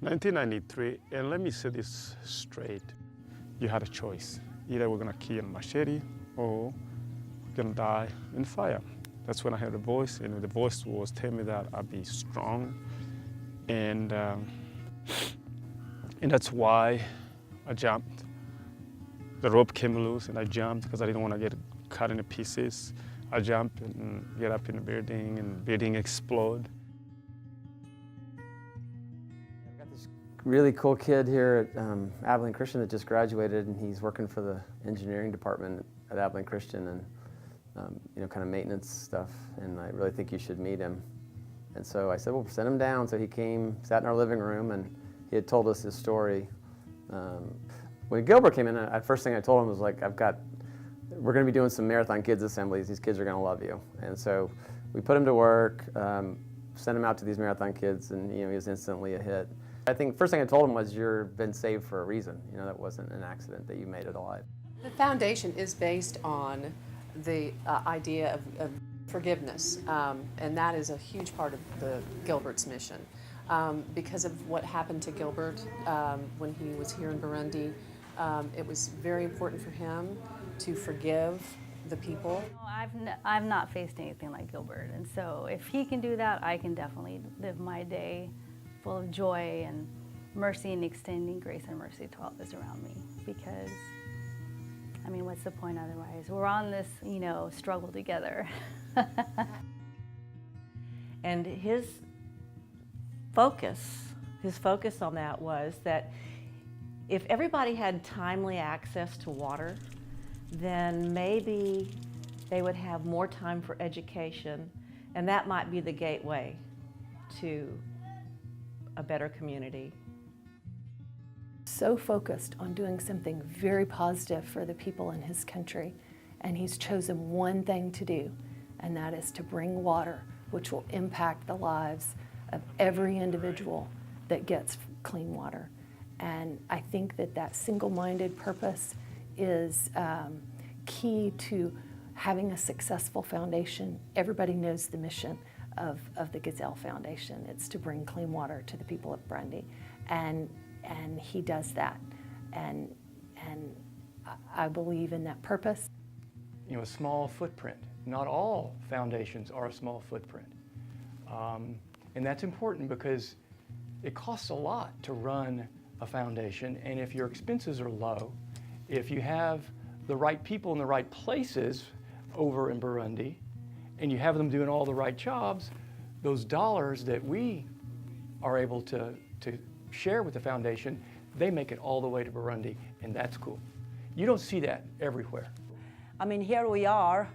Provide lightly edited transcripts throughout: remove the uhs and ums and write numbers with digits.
1993, and let me say this straight. You had a choice. Either we're gonna kill in machete or we're gonna die in fire. That's when I heard a voice, and the voice was telling me that I'd be strong. And that's why I jumped. The rope came loose and I jumped because I didn't want to get cut into pieces. I jumped and get up in the building, and the building explode. I've got this really cool kid here at Abilene Christian that just graduated, and he's working for the engineering department at Abilene Christian, and kind of maintenance stuff, and I really think you should meet him. And so I said, well, send him down. So he came, sat in our living room, and he had told us his story. When Gilbert came in, the first thing I told him was like, we're going to be doing some marathon kids assemblies. These kids are going to love you. And so we put him to work, sent him out to these marathon kids, and he was instantly a hit. I think first thing I told him was, you've been saved for a reason. That wasn't an accident, that you made it alive. The foundation is based on the idea of forgiveness, and that is a huge part of Gilbert's mission. Because of what happened to Gilbert when he was here in Burundi, it was very important for him to forgive the people. I've not faced anything like Gilbert, and so if he can do that, I can definitely live my day full of joy and mercy, and extending grace and mercy to all those around me, because I mean, what's the point otherwise? We're on this, struggle together. And his focus on that was that if everybody had timely access to water, then maybe they would have more time for education, and that might be the gateway to a better community. So focused on doing something very positive for the people in his country, and he's chosen one thing to do, and that is to bring water, which will impact the lives of every individual that gets clean water. And I think that single-minded purpose is key to having a successful foundation. Everybody knows the mission of the Gazelle Foundation. It's to bring clean water to the people of Burundi. And he does that. And I believe in that purpose. A small footprint. Not all foundations are a small footprint. And that's important because it costs a lot to run a foundation, and if your expenses are low, if you have the right people in the right places over in Burundi, and you have them doing all the right jobs, those dollars that we are able to share with the foundation, they make it all the way to Burundi, and that's cool. You don't see that everywhere. I mean, here we are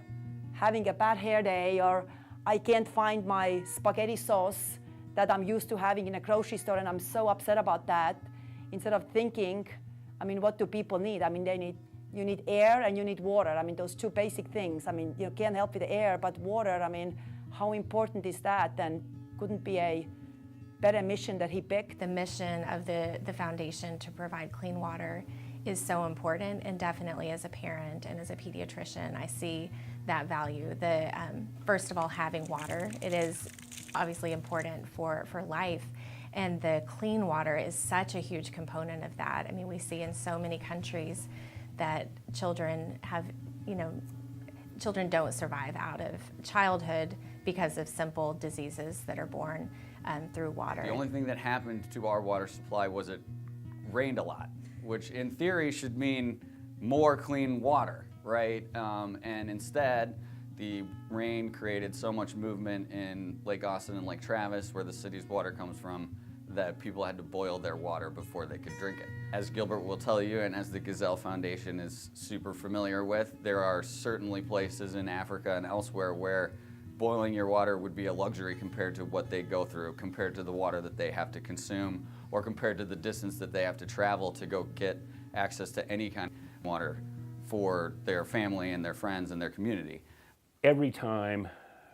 having a bad hair day, or I can't find my spaghetti sauce that I'm used to having in a grocery store, and I'm so upset about that. Instead of thinking, I mean, what do people need? I mean, you need air and you need water. I mean, those two basic things. I mean, you can't help with the air, but water, I mean, how important is that? And couldn't be a better mission that he picked. The mission of the foundation to provide clean water is so important, and definitely as a parent and as a pediatrician, I see that value. First of all, having water, it is obviously important for life, and the clean water is such a huge component of that. I mean, we see in so many countries that children don't survive out of childhood because of simple diseases that are born through water. The only thing that happened to our water supply was it rained a lot, which in theory should mean more clean water, right? And instead, the rain created so much movement in Lake Austin and Lake Travis, where the city's water comes from, that people had to boil their water before they could drink it. As Gilbert will tell you, and as the Gazelle Foundation is super familiar with, there are certainly places in Africa and elsewhere where boiling your water would be a luxury compared to what they go through, compared to the water that they have to consume, or compared to the distance that they have to travel to go get access to any kind of water for their family and their friends and their community. Every time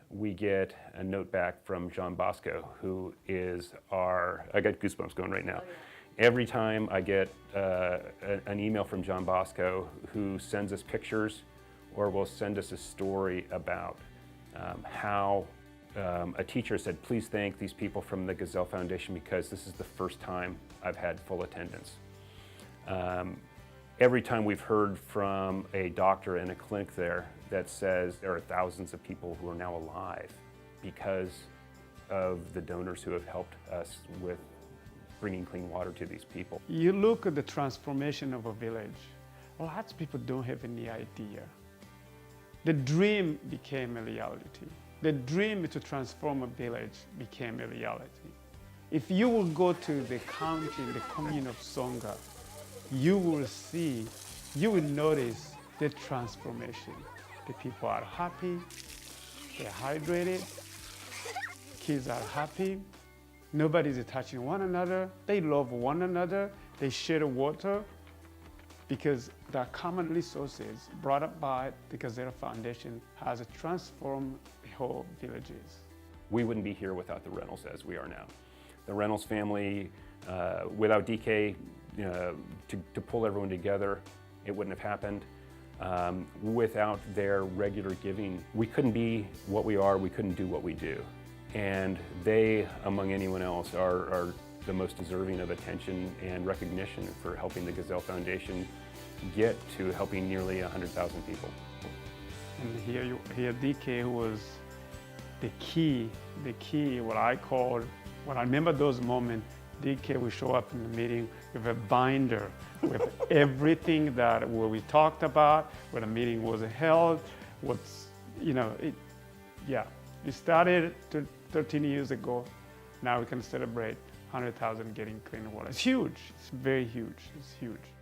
we get a note back from John Bosco, who is I got goosebumps going right now. Every time I get an email from John Bosco, who sends us pictures or will send us a story about how a teacher said, please thank these people from the Gazelle Foundation because this is the first time I've had full attendance. Every time we've heard from a doctor in a clinic there that says there are thousands of people who are now alive because of the donors who have helped us with bringing clean water to these people. You look at the transformation of a village, lots of people don't have any idea. The dream became a reality. The dream to transform a village became a reality. If you will go to the county, the commune of Songa, you will see, you will notice the transformation. The people are happy, they're hydrated, kids are happy, nobody's touching one another, they love one another, they share water because the common resources brought up by the Gazelle Foundation has transformed whole villages. We wouldn't be here without the Reynolds as we are now. The Reynolds family, without DK, to pull everyone together, it wouldn't have happened. Without their regular giving, we couldn't be what we are, we couldn't do what we do. And they, among anyone else, are the most deserving of attention and recognition for helping the Gazelle Foundation get to helping nearly 100,000 people. And here DK, who was the key, what I called, when I remember those moments, DK would show up in the meeting with a binder with everything that what we talked about, when the meeting was held, what's, it started 13 years ago. Now we can celebrate 100,000 getting clean water. It's huge, it's very huge, it's huge.